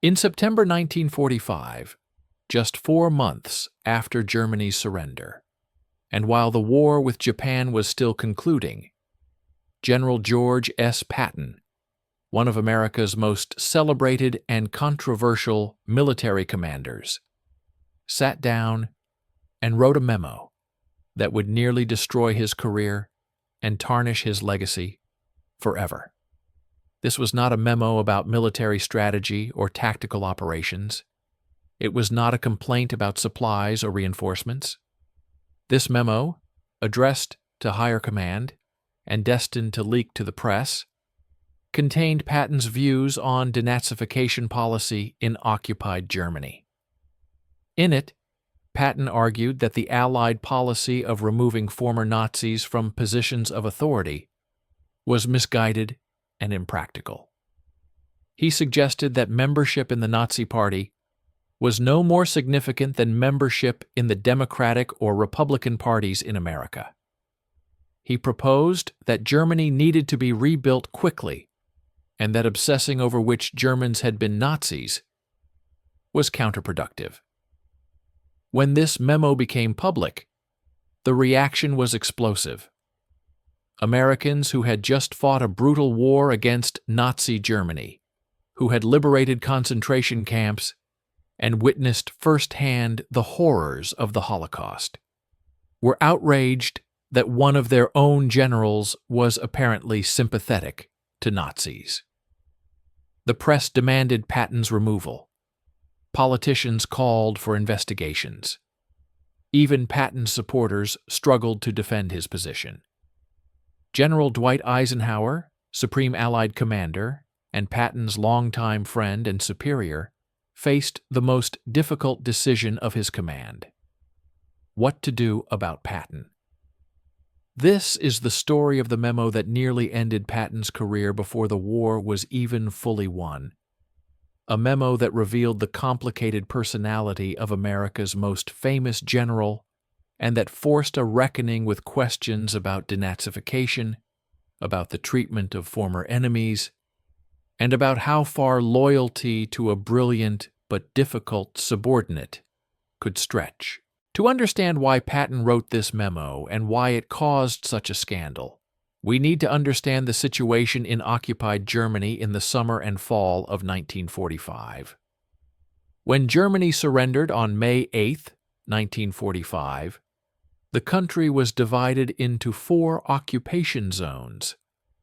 In September 1945, just 4 months after Germany's surrender, and while the war with Japan was still concluding, General George S. Patton, one of America's most celebrated and controversial military commanders, sat down and wrote a memo that would nearly destroy his career and tarnish his legacy forever. This was not a memo about military strategy or tactical operations. It was not a complaint about supplies or reinforcements. This memo, addressed to higher command and destined to leak to the press, contained Patton's views on denazification policy in occupied Germany. In it, Patton argued that the Allied policy of removing former Nazis from positions of authority was misguided and impractical. He suggested that membership in the Nazi Party was no more significant than membership in the Democratic or Republican parties in America. He proposed that Germany needed to be rebuilt quickly and that obsessing over which Germans had been Nazis was counterproductive. When this memo became public, the reaction was explosive. Americans who had just fought a brutal war against Nazi Germany, who had liberated concentration camps and witnessed firsthand the horrors of the Holocaust, were outraged that one of their own generals was apparently sympathetic to Nazis. The press demanded Patton's removal. Politicians called for investigations. Even Patton's supporters struggled to defend his position. General Dwight Eisenhower, Supreme Allied Commander, and Patton's longtime friend and superior, faced the most difficult decision of his command: what to do about Patton. This is the story of the memo that nearly ended Patton's career before the war was even fully won. A memo that revealed the complicated personality of America's most famous general and that forced a reckoning with questions about denazification, about the treatment of former enemies, and about how far loyalty to a brilliant but difficult subordinate could stretch. To understand why Patton wrote this memo and why it caused such a scandal, we need to understand the situation in occupied Germany in the summer and fall of 1945. When Germany surrendered on May 8, 1945, the country was divided into 4 occupation zones,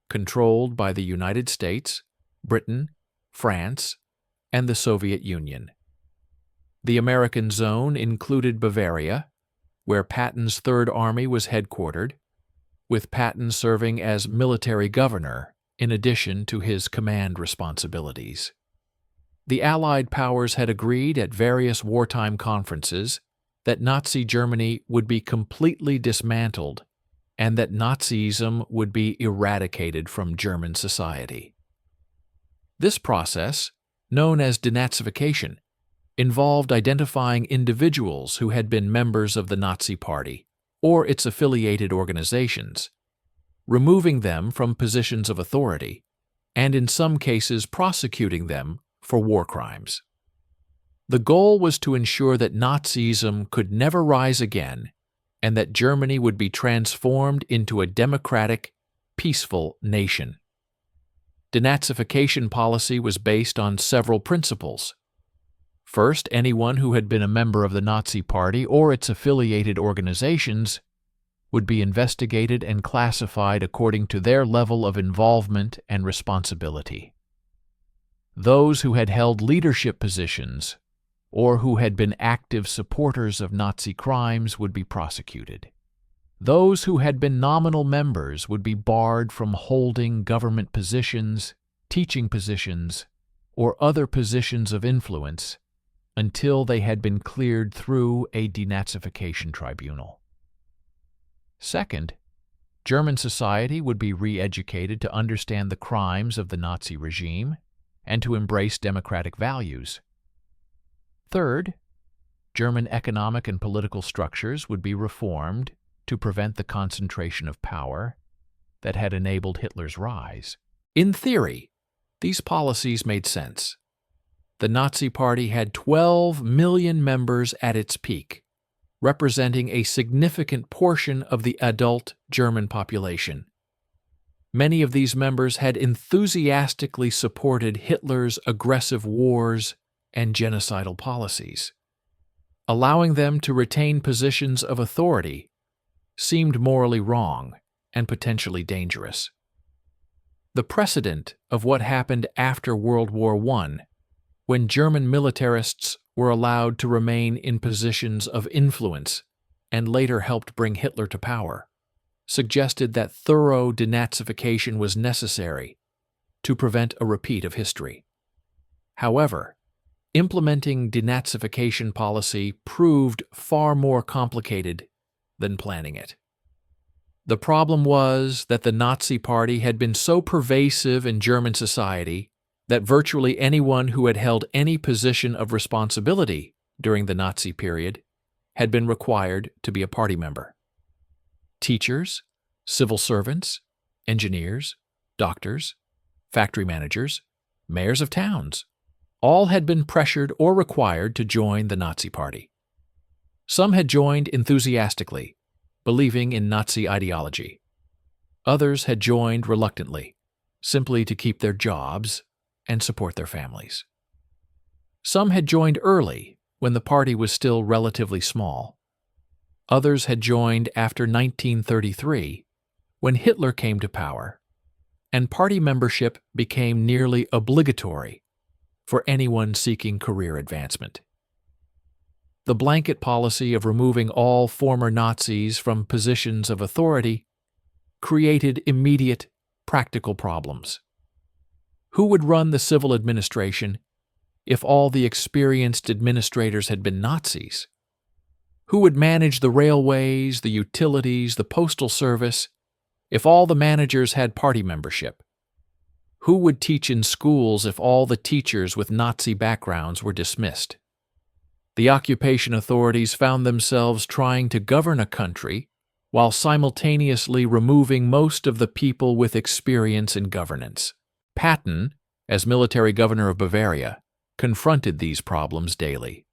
controlled by the United States, Britain, France, and the Soviet Union. The American zone included Bavaria, where Patton's Third Army was headquartered, with Patton serving as military governor in addition to his command responsibilities. The Allied powers had agreed at various wartime conferences that Nazi Germany would be completely dismantled and that Nazism would be eradicated from German society. This process, known as denazification, involved identifying individuals who had been members of the Nazi Party or its affiliated organizations, removing them from positions of authority, and in some cases prosecuting them for war crimes. The goal was to ensure that Nazism could never rise again and that Germany would be transformed into a democratic, peaceful nation. Denazification policy was based on several principles. First, anyone who had been a member of the Nazi Party or its affiliated organizations would be investigated and classified according to their level of involvement and responsibility. Those who had held leadership positions or who had been active supporters of Nazi crimes would be prosecuted. Those who had been nominal members would be barred from holding government positions, teaching positions, or other positions of influence until they had been cleared through a denazification tribunal. Second, German society would be re-educated to understand the crimes of the Nazi regime and to embrace democratic values. Third, German economic and political structures would be reformed to prevent the concentration of power that had enabled Hitler's rise. In theory, these policies made sense. the Nazi Party had 12 million members at its peak, representing a significant portion of the adult German population. Many of these members had enthusiastically supported Hitler's aggressive wars and genocidal policies. Allowing them to retain positions of authority seemed morally wrong and potentially dangerous. The precedent of what happened after World War I, when German militarists were allowed to remain in positions of influence and later helped bring Hitler to power, suggested that thorough denazification was necessary to prevent a repeat of history. However, implementing denazification policy proved far more complicated than planning it. The problem was that the Nazi Party had been so pervasive in German society that virtually anyone who had held any position of responsibility during the Nazi period had been required to be a party member. Teachers, civil servants, engineers, doctors, factory managers, mayors of towns, all had been pressured or required to join the Nazi Party. Some had joined enthusiastically, believing in Nazi ideology. Others had joined reluctantly, simply to keep their jobs and support their families. Some had joined early, when the party was still relatively small. Others had joined after 1933, when Hitler came to power, and party membership became nearly obligatory for anyone seeking career advancement. The blanket policy of removing all former Nazis from positions of authority created immediate, practical problems. Who would run the civil administration if all the experienced administrators had been Nazis? Who would manage the railways, the utilities, the postal service if all the managers had party membership? Who would teach in schools if all the teachers with Nazi backgrounds were dismissed? The occupation authorities found themselves trying to govern a country while simultaneously removing most of the people with experience in governance. Patton, as military governor of Bavaria, confronted these problems daily.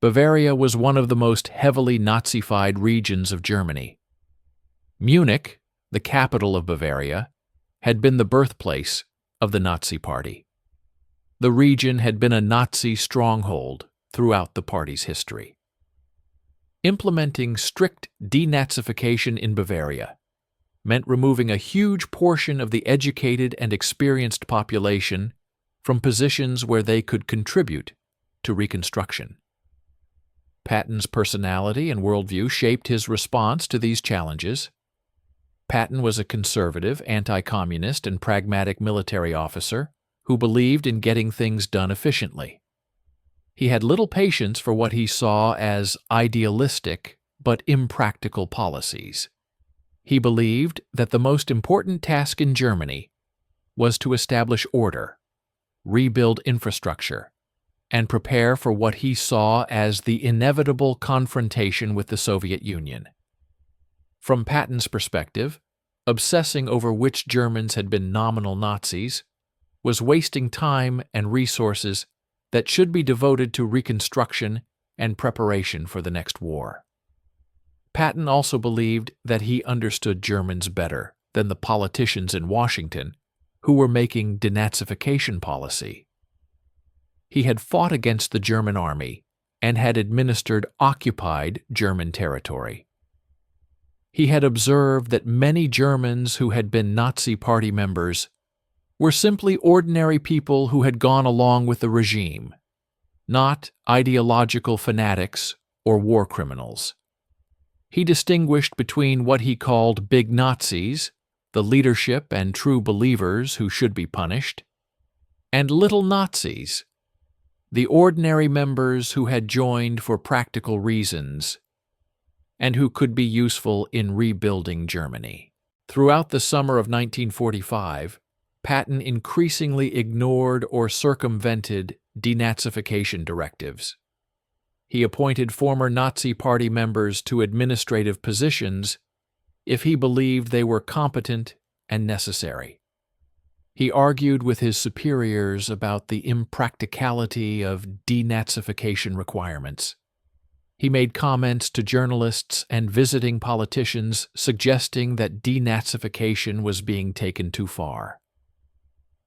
Bavaria was one of the most heavily Nazified regions of Germany. Munich, the capital of Bavaria, had been the birthplace of the Nazi Party. The region had been a Nazi stronghold throughout the party's history. Implementing strict denazification in Bavaria meant removing a huge portion of the educated and experienced population from positions where they could contribute to Reconstruction. Patton's personality and worldview shaped his response to these challenges. Patton was a conservative, anti-communist, and pragmatic military officer who believed in getting things done efficiently. He had little patience for what he saw as idealistic but impractical policies. He believed that the most important task in Germany was to establish order, rebuild infrastructure, and prepare for what he saw as the inevitable confrontation with the Soviet Union. From Patton's perspective, obsessing over which Germans had been nominal Nazis was wasting time and resources that should be devoted to reconstruction and preparation for the next war. Patton also believed that he understood Germans better than the politicians in Washington who were making denazification policy. He had fought against the German army and had administered occupied German territory. He had observed that many Germans who had been Nazi Party members were simply ordinary people who had gone along with the regime, not ideological fanatics or war criminals. He distinguished between what he called big Nazis, the leadership and true believers who should be punished, and little Nazis, the ordinary members who had joined for practical reasons and who could be useful in rebuilding Germany. Throughout the summer of 1945, Patton increasingly ignored or circumvented denazification directives. He appointed former Nazi Party members to administrative positions if he believed they were competent and necessary. He argued with his superiors about the impracticality of denazification requirements. He made comments to journalists and visiting politicians suggesting that denazification was being taken too far.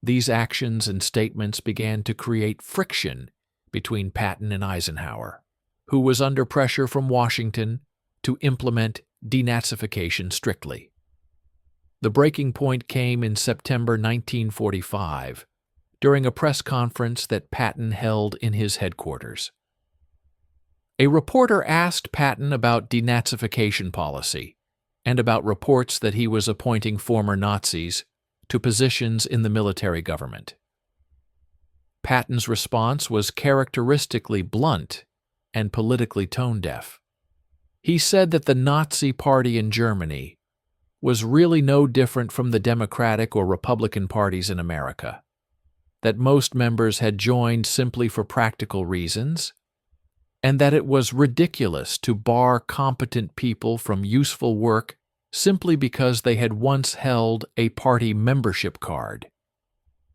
These actions and statements began to create friction between Patton and Eisenhower, who was under pressure from Washington to implement denazification strictly. The breaking point came in September 1945, during a press conference that Patton held in his headquarters. A reporter asked Patton about denazification policy and about reports that he was appointing former Nazis to positions in the military government. Patton's response was characteristically blunt and politically tone-deaf. He said that the Nazi Party in Germany was really no different from the Democratic or Republican parties in America, that most members had joined simply for practical reasons, and that it was ridiculous to bar competent people from useful work simply because they had once held a party membership card.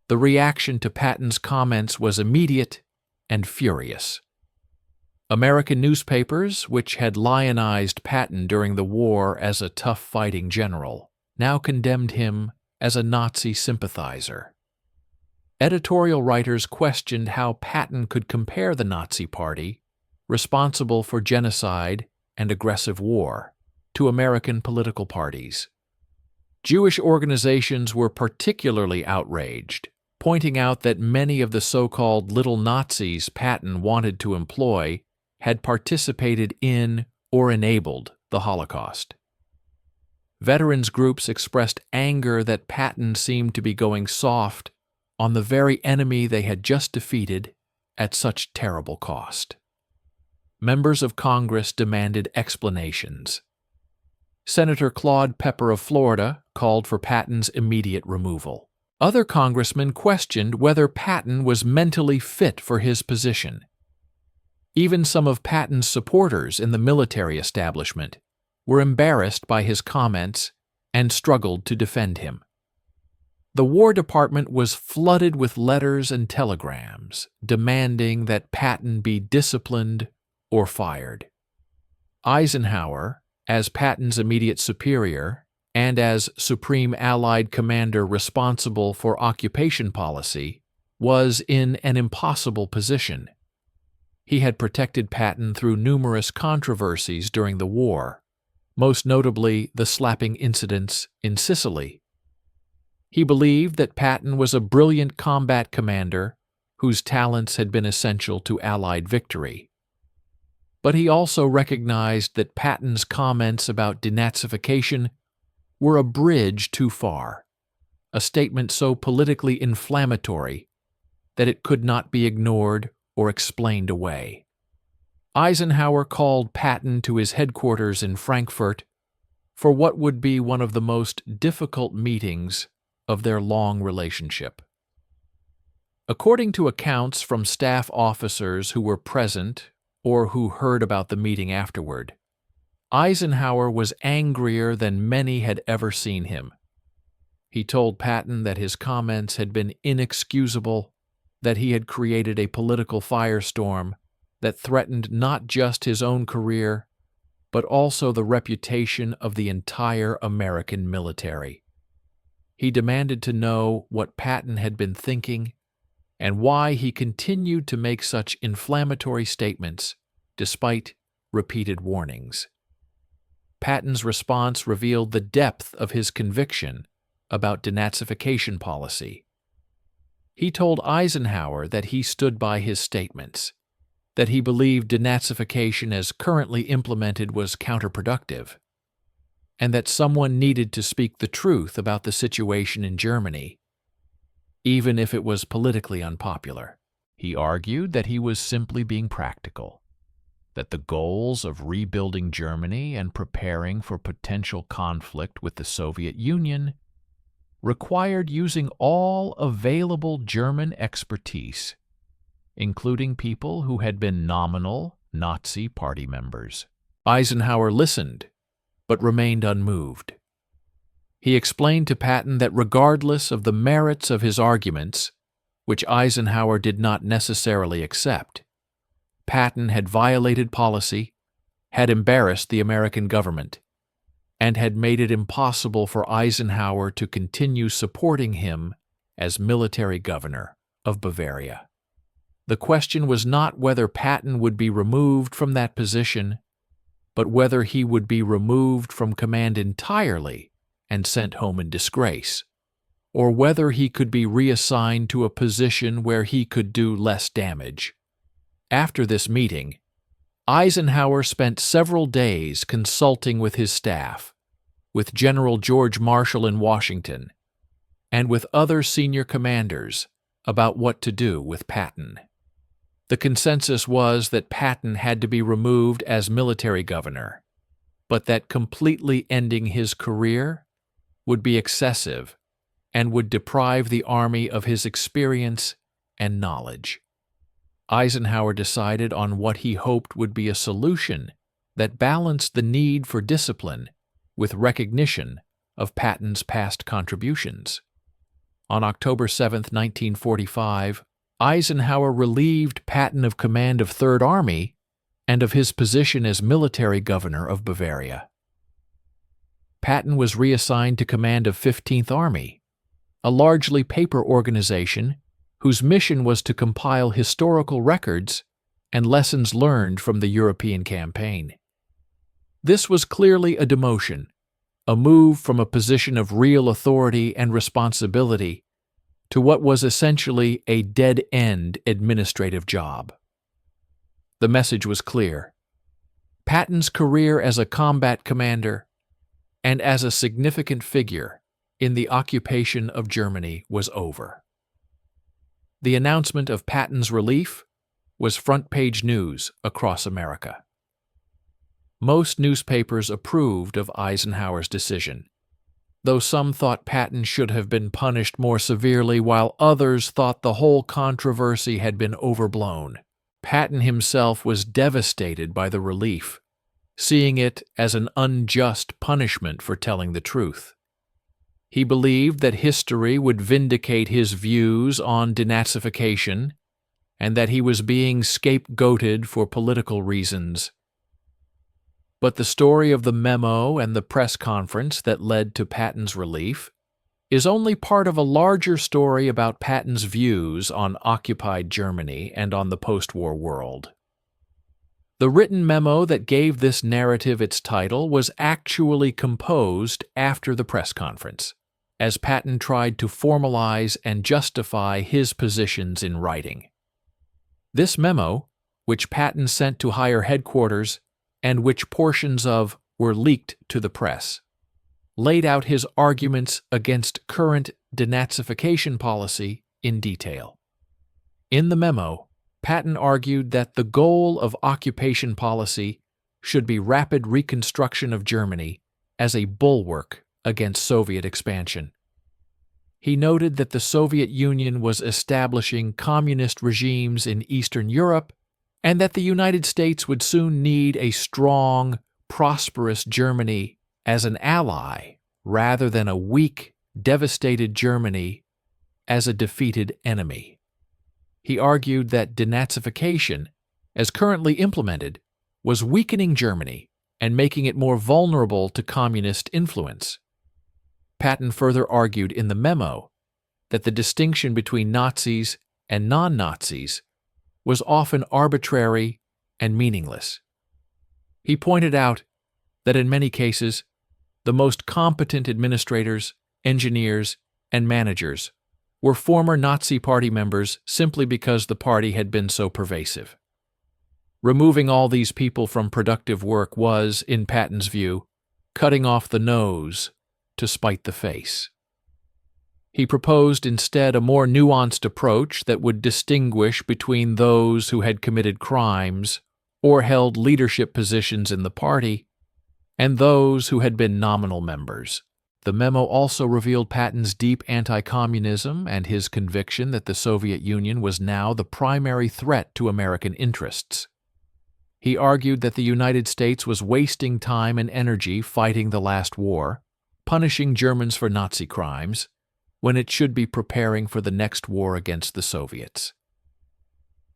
The reaction to Patton's comments was immediate and furious. American newspapers, which had lionized Patton during the war as a tough fighting general, now condemned him as a Nazi sympathizer. Editorial writers questioned how Patton could compare the Nazi Party, responsible for genocide and aggressive war, to American political parties. Jewish organizations were particularly outraged, pointing out that many of the so-called little Nazis Patton wanted to employ had participated in or enabled the Holocaust. Veterans groups expressed anger that Patton seemed to be going soft on the very enemy they had just defeated at such terrible cost. Members of Congress demanded explanations. Senator Claude Pepper of Florida called for Patton's immediate removal. Other congressmen questioned whether Patton was mentally fit for his position. Even some of Patton's supporters in the military establishment were embarrassed by his comments and struggled to defend him. The War Department was flooded with letters and telegrams demanding that Patton be disciplined or fired. Eisenhower, as Patton's immediate superior and as Supreme Allied Commander responsible for occupation policy, was in an impossible position. He had protected Patton through numerous controversies during the war, most notably the slapping incidents in Sicily. He believed that Patton was a brilliant combat commander whose talents had been essential to Allied victory. But he also recognized that Patton's comments about denazification were a bridge too far, a statement so politically inflammatory that it could not be ignored or explained away. Eisenhower called Patton to his headquarters in Frankfurt for what would be one of the most difficult meetings of their long relationship. According to accounts from staff officers who were present or who heard about the meeting afterward, Eisenhower was angrier than many had ever seen him. He told Patton that his comments had been inexcusable, that he had created a political firestorm that threatened not just his own career, but also the reputation of the entire American military. He demanded to know what Patton had been thinking and why he continued to make such inflammatory statements despite repeated warnings. Patton's response revealed the depth of his conviction about denazification policy. He told Eisenhower that he stood by his statements, that he believed denazification as currently implemented was counterproductive, and that someone needed to speak the truth about the situation in Germany, even if it was politically unpopular. He argued that he was simply being practical, that the goals of rebuilding Germany and preparing for potential conflict with the Soviet Union required using all available German expertise, including people who had been nominal Nazi Party members. Eisenhower listened, but remained unmoved. He explained to Patton that regardless of the merits of his arguments, which Eisenhower did not necessarily accept, Patton had violated policy, had embarrassed the American government, and had made it impossible for Eisenhower to continue supporting him as military governor of Bavaria. The question was not whether Patton would be removed from that position, but whether he would be removed from command entirely and sent home in disgrace, or whether he could be reassigned to a position where he could do less damage. After this meeting, Eisenhower spent several days consulting with his staff, with General George Marshall in Washington, and with other senior commanders about what to do with Patton. The consensus was that Patton had to be removed as military governor, but that completely ending his career would be excessive and would deprive the Army of his experience and knowledge. Eisenhower decided on what he hoped would be a solution that balanced the need for discipline with recognition of Patton's past contributions. On October 7, 1945, Eisenhower relieved Patton of command of Third Army and of his position as military governor of Bavaria. Patton was reassigned to command of 15th Army, a largely paper organization whose mission was to compile historical records and lessons learned from the European campaign. This was clearly a demotion, a move from a position of real authority and responsibility to what was essentially a dead-end administrative job. The message was clear. Patton's career as a combat commander and as a significant figure in the occupation of Germany was over. The announcement of Patton's relief was front-page news across America. Most newspapers approved of Eisenhower's decision, though some thought Patton should have been punished more severely while others thought the whole controversy had been overblown. Patton himself was devastated by the relief, seeing it as an unjust punishment for telling the truth. He believed that history would vindicate his views on denazification and that he was being scapegoated for political reasons. But the story of the memo and the press conference that led to Patton's relief is only part of a larger story about Patton's views on occupied Germany and on the post-war world. The written memo that gave this narrative its title was actually composed after the press conference, as Patton tried to formalize and justify his positions in writing. This memo, which Patton sent to higher headquarters, and which portions of were leaked to the press, laid out his arguments against current denazification policy in detail. In the memo, Patton argued that the goal of occupation policy should be rapid reconstruction of Germany as a bulwark against Soviet expansion. He noted that the Soviet Union was establishing communist regimes in Eastern Europe and that the United States would soon need a strong, prosperous Germany as an ally rather than a weak, devastated Germany as a defeated enemy. He argued that denazification, as currently implemented, was weakening Germany and making it more vulnerable to communist influence. Patton further argued in the memo that the distinction between Nazis and non-Nazis was often arbitrary and meaningless. He pointed out that in many cases, the most competent administrators, engineers, and managers were former Nazi Party members simply because the party had been so pervasive. Removing all these people from productive work was, in Patton's view, cutting off the nose to spite the face. He proposed instead a more nuanced approach that would distinguish between those who had committed crimes or held leadership positions in the party and those who had been nominal members. The memo also revealed Patton's deep anti-communism and his conviction that the Soviet Union was now the primary threat to American interests. He argued that the United States was wasting time and energy fighting the last war, punishing Germans for Nazi crimes, when it should be preparing for the next war against the Soviets.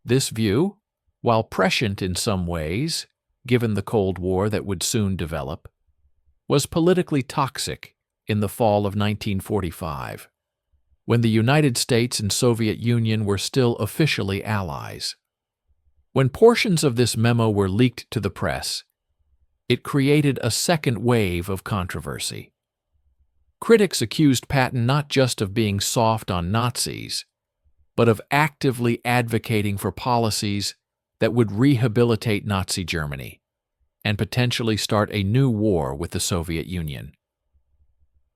This view, while prescient in some ways, given the Cold War that would soon develop, was politically toxic in the fall of 1945, when the United States and Soviet Union were still officially allies. When portions of this memo were leaked to the press, it created a second wave of controversy. Critics accused Patton not just of being soft on Nazis, but of actively advocating for policies that would rehabilitate Nazi Germany and potentially start a new war with the Soviet Union.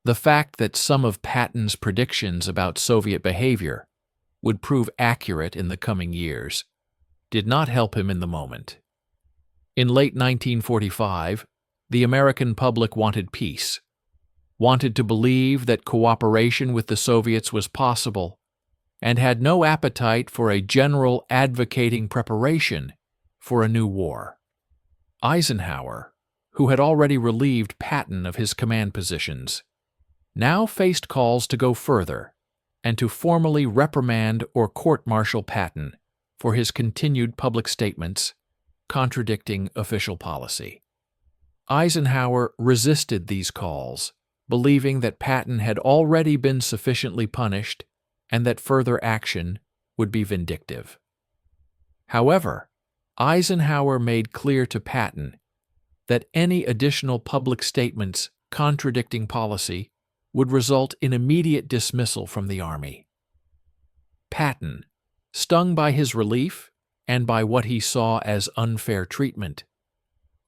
The fact that some of Patton's predictions about Soviet behavior would prove accurate in the coming years did not help him in the moment. In late 1945, the American public wanted peace, wanted to believe that cooperation with the Soviets was possible, and had no appetite for a general advocating preparation for a new war. Eisenhower, who had already relieved Patton of his command positions, now faced calls to go further and to formally reprimand or court-martial Patton for his continued public statements contradicting official policy. Eisenhower resisted these calls, believing that Patton had already been sufficiently punished and that further action would be vindictive. However, Eisenhower made clear to Patton that any additional public statements contradicting policy would result in immediate dismissal from the Army. Patton, stung by his relief and by what he saw as unfair treatment,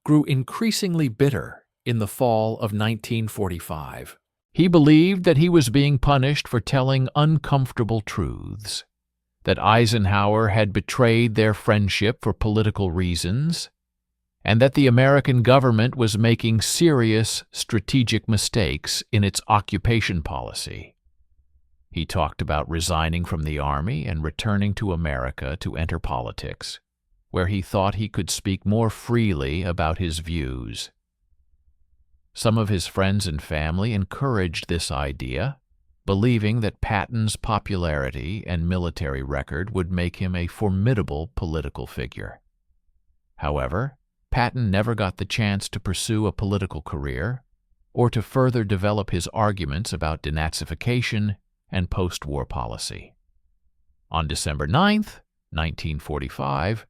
grew increasingly bitter in the fall of 1945. He believed that he was being punished for telling uncomfortable truths, that Eisenhower had betrayed their friendship for political reasons, and that the American government was making serious strategic mistakes in its occupation policy. He talked about resigning from the Army and returning to America to enter politics, where he thought he could speak more freely about his views. Some of his friends and family encouraged this idea, believing that Patton's popularity and military record would make him a formidable political figure. However, Patton never got the chance to pursue a political career or to further develop his arguments about denazification and post-war policy. On December 9, 1945,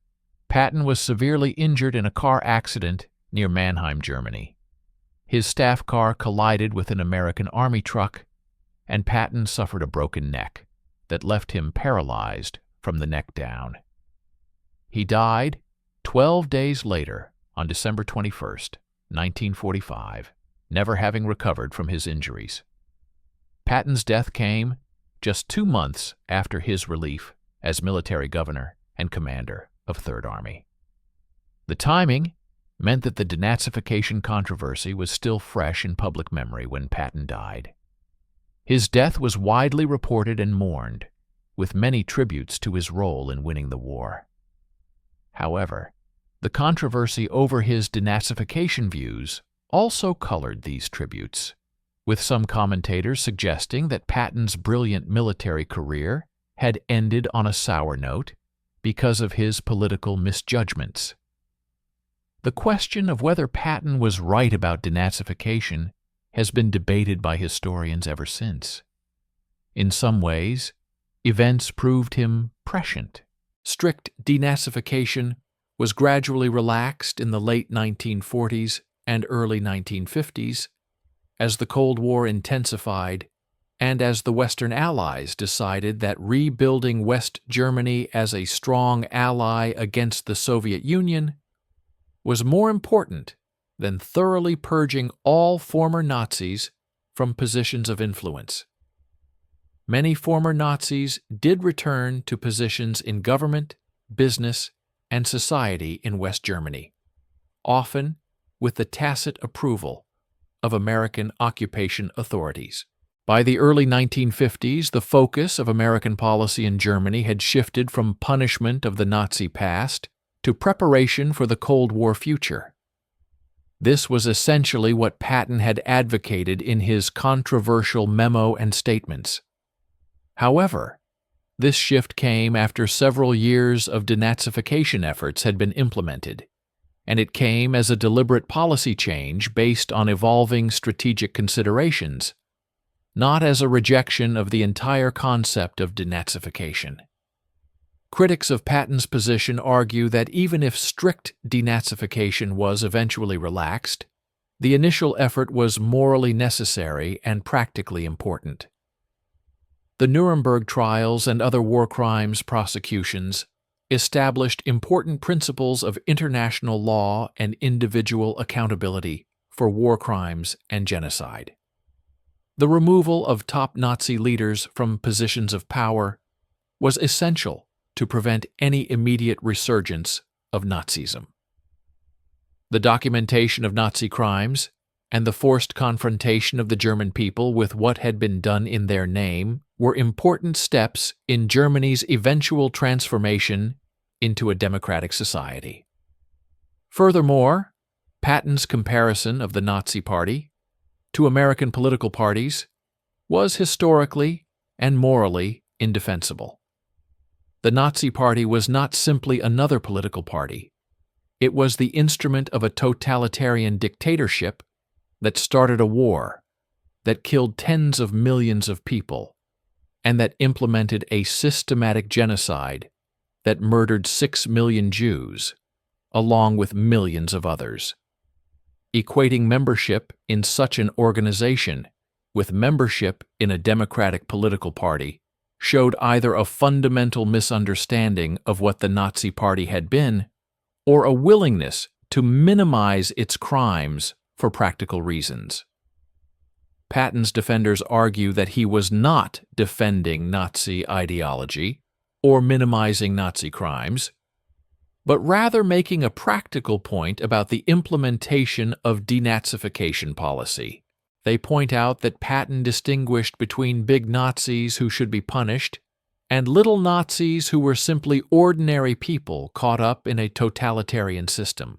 Patton was severely injured in a car accident near Mannheim, Germany. His staff car collided with an American Army truck, and Patton suffered a broken neck that left him paralyzed from the neck down. He died 12 days later on December 21, 1945, never having recovered from his injuries. Patton's death came just 2 months after his relief as military governor and commander of Third Army. The timing meant that the denazification controversy was still fresh in public memory when Patton died. His death was widely reported and mourned, with many tributes to his role in winning the war. However, the controversy over his denazification views also colored these tributes, with some commentators suggesting that Patton's brilliant military career had ended on a sour note because of his political misjudgments. The question of whether Patton was right about denazification has been debated by historians ever since. In some ways, events proved him prescient. Strict denazification was gradually relaxed in the late 1940s and early 1950s as the Cold War intensified and as the Western Allies decided that rebuilding West Germany as a strong ally against the Soviet Union was more important than thoroughly purging all former Nazis from positions of influence. Many former Nazis did return to positions in government, business, and society in West Germany, often with the tacit approval of American occupation authorities. By the early 1950s, the focus of American policy in Germany had shifted from punishment of the Nazi past to preparation for the Cold War future. This was essentially what Patton had advocated in his controversial memo and statements. However, this shift came after several years of denazification efforts had been implemented, and it came as a deliberate policy change based on evolving strategic considerations, not as a rejection of the entire concept of denazification. Critics of Patton's position argue that even if strict denazification was eventually relaxed, the initial effort was morally necessary and practically important. The Nuremberg trials and other war crimes prosecutions established important principles of international law and individual accountability for war crimes and genocide. The removal of top Nazi leaders from positions of power was essential to prevent any immediate resurgence of Nazism. The documentation of Nazi crimes and the forced confrontation of the German people with what had been done in their name were important steps in Germany's eventual transformation into a democratic society. Furthermore, Patton's comparison of the Nazi Party to American political parties was historically and morally indefensible. The Nazi Party was not simply another political party. It was the instrument of a totalitarian dictatorship that started a war, that killed tens of millions of people, and that implemented a systematic genocide that murdered 6 million Jews, along with millions of others. Equating membership in such an organization with membership in a democratic political party showed either a fundamental misunderstanding of what the Nazi Party had been, or a willingness to minimize its crimes for practical reasons. Patton's defenders argue that he was not defending Nazi ideology or minimizing Nazi crimes, but rather making a practical point about the implementation of denazification policy. They point out that Patton distinguished between big Nazis who should be punished and little Nazis who were simply ordinary people caught up in a totalitarian system.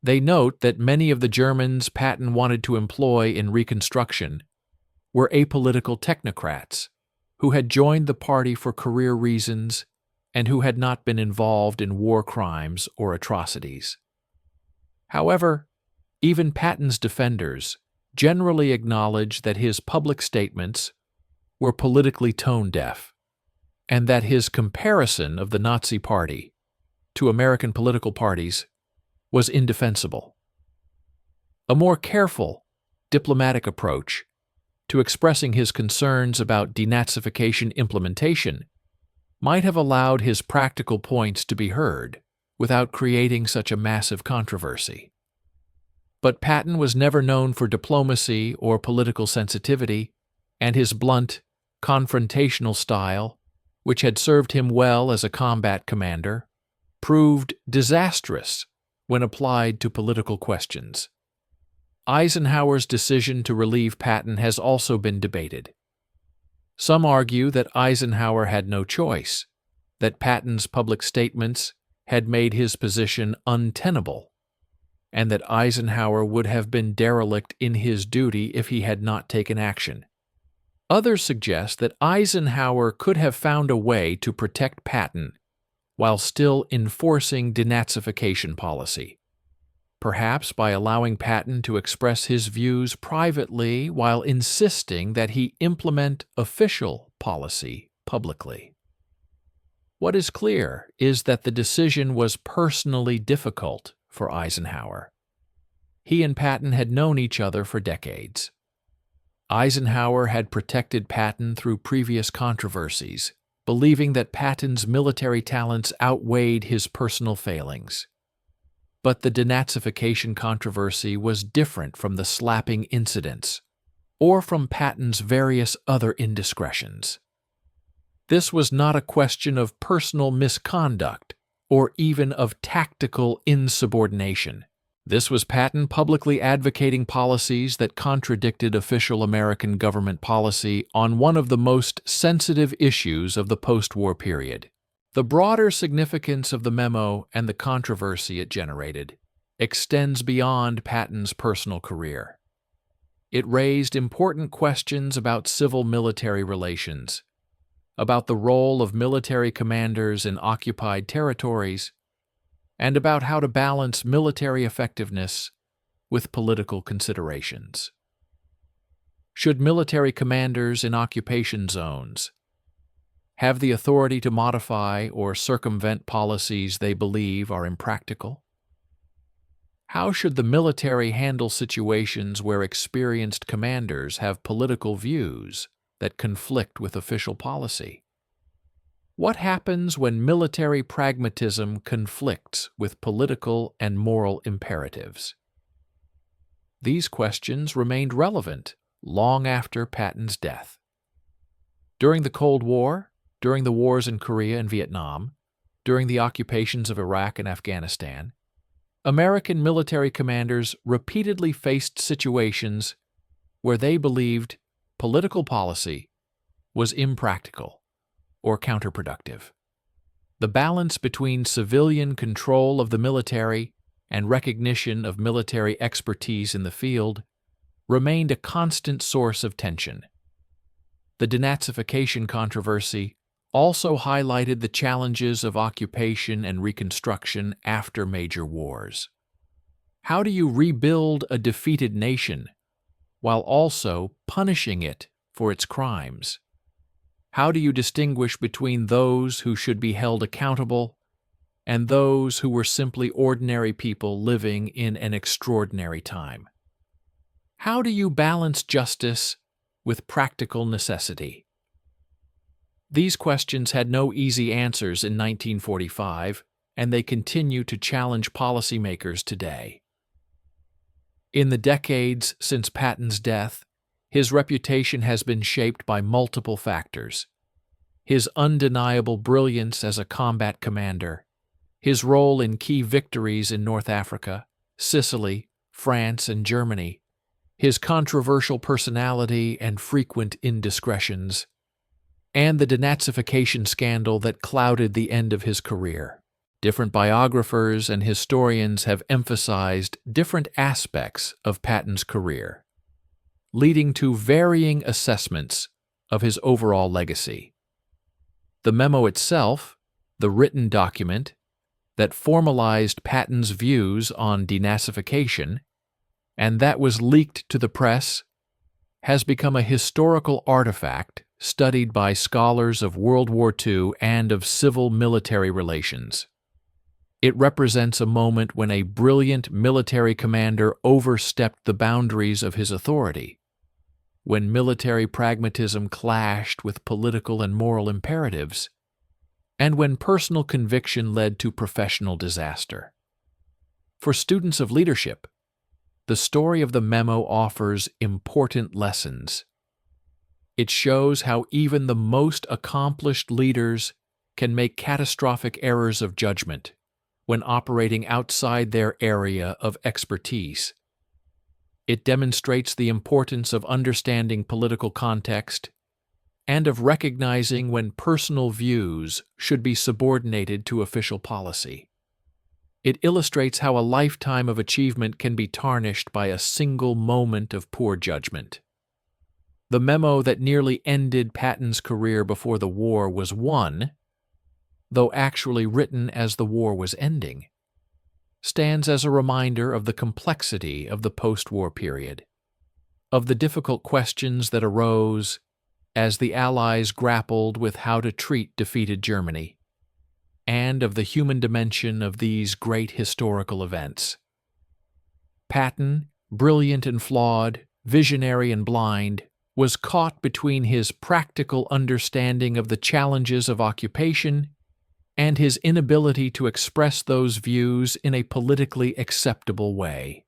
They note that many of the Germans Patton wanted to employ in Reconstruction were apolitical technocrats who had joined the party for career reasons and who had not been involved in war crimes or atrocities. However, even Patton's defenders generally acknowledge that his public statements were politically tone-deaf, and that his comparison of the Nazi Party to American political parties was indefensible. A more careful, diplomatic approach to expressing his concerns about denazification implementation might have allowed his practical points to be heard without creating such a massive controversy. But Patton was never known for diplomacy or political sensitivity, and his blunt, confrontational style, which had served him well as a combat commander, proved disastrous when applied to political questions. Eisenhower's decision to relieve Patton has also been debated. Some argue that Eisenhower had no choice, that Patton's public statements had made his position untenable, and that Eisenhower would have been derelict in his duty if he had not taken action. Others suggest that Eisenhower could have found a way to protect Patton while still enforcing denazification policy, perhaps by allowing Patton to express his views privately while insisting that he implement official policy publicly. What is clear is that the decision was personally difficult for Eisenhower. He and Patton had known each other for decades. Eisenhower had protected Patton through previous controversies, believing that Patton's military talents outweighed his personal failings. But the denazification controversy was different from the slapping incidents, or from Patton's various other indiscretions. This was not a question of personal misconduct, or even of tactical insubordination. This was Patton publicly advocating policies that contradicted official American government policy on one of the most sensitive issues of the post-war period. The broader significance of the memo and the controversy it generated extends beyond Patton's personal career. It raised important questions about civil-military relations, about the role of military commanders in occupied territories, and about how to balance military effectiveness with political considerations. Should military commanders in occupation zones have the authority to modify or circumvent policies they believe are impractical? How should the military handle situations where experienced commanders have political views that conflict with official policy? What happens when military pragmatism conflicts with political and moral imperatives? These questions remained relevant long after Patton's death. During the Cold War, during the wars in Korea and Vietnam, during the occupations of Iraq and Afghanistan, American military commanders repeatedly faced situations where they believed political policy was impractical or counterproductive. The balance between civilian control of the military and recognition of military expertise in the field remained a constant source of tension. The denazification controversy also highlighted the challenges of occupation and reconstruction after major wars. How do you rebuild a defeated nation while also punishing it for its crimes? How do you distinguish between those who should be held accountable and those who were simply ordinary people living in an extraordinary time? How do you balance justice with practical necessity? These questions had no easy answers in 1945, and they continue to challenge policymakers today. In the decades since Patton's death, his reputation has been shaped by multiple factors: his undeniable brilliance as a combat commander, his role in key victories in North Africa, Sicily, France, and Germany, his controversial personality and frequent indiscretions, and the denazification scandal that clouded the end of his career. Different biographers and historians have emphasized different aspects of Patton's career, leading to varying assessments of his overall legacy. The memo itself, the written document that formalized Patton's views on denazification and that was leaked to the press, has become a historical artifact studied by scholars of World War II and of civil-military relations. It represents a moment when a brilliant military commander overstepped the boundaries of his authority, when military pragmatism clashed with political and moral imperatives, and when personal conviction led to professional disaster. For students of leadership, the story of the memo offers important lessons. It shows how even the most accomplished leaders can make catastrophic errors of judgment when operating outside their area of expertise. It demonstrates the importance of understanding political context and of recognizing when personal views should be subordinated to official policy. It illustrates how a lifetime of achievement can be tarnished by a single moment of poor judgment. The memo that nearly ended Patton's career before the war was one, though actually written as the war was ending, stands as a reminder of the complexity of the post-war period, of the difficult questions that arose as the Allies grappled with how to treat defeated Germany, and of the human dimension of these great historical events. Patton, brilliant and flawed, visionary and blind, was caught between his practical understanding of the challenges of occupation and his inability to express those views in a politically acceptable way.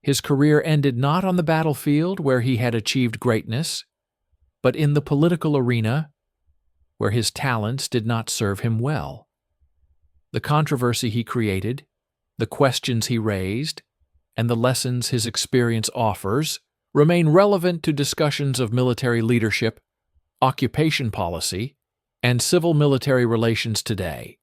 His career ended not on the battlefield where he had achieved greatness, but in the political arena where his talents did not serve him well. The controversy he created, the questions he raised, and the lessons his experience offers remain relevant to discussions of military leadership, occupation policy, and civil-military relations today.